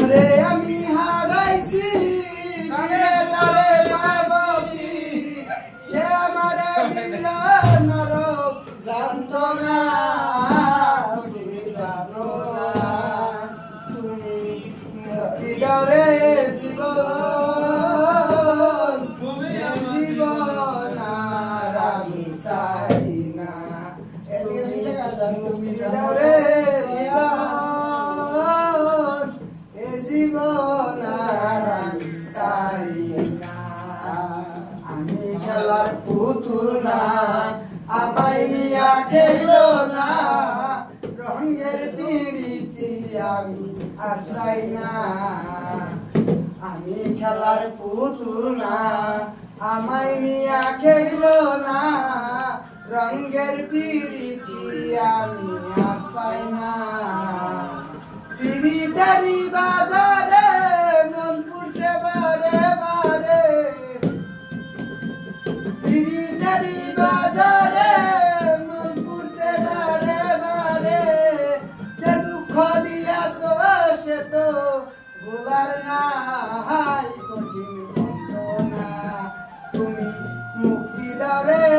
রে আমি হারাইছি ফিরে তারে পাবো কি সে আমারে দিল নরক জানতো না তুমি জানো না তুমি মুক্তি দাও রে জীবন জীবন আর আমি চাই না মুক্তি দাও রে জীবন জীবন আর আমি চাই না আমি খেলার পুতুল না আমায় নিয়া খেলো না রঙের পিরিতি আমি আর চাই না আমি খেলার পুতুল না আমায় নিয়া খেলো না রঙের পিরিতি আমি আর চাই না পিরিতারি বাজারে মন পুরছে বারে বারে পিরিতারি বাজারে মন পুরছে বারে বারে সে দুঃখ দিয়াছ সে তো ভোলার নাই কঠিন যন্ত্রণা তুমি মুক্তি দাও রে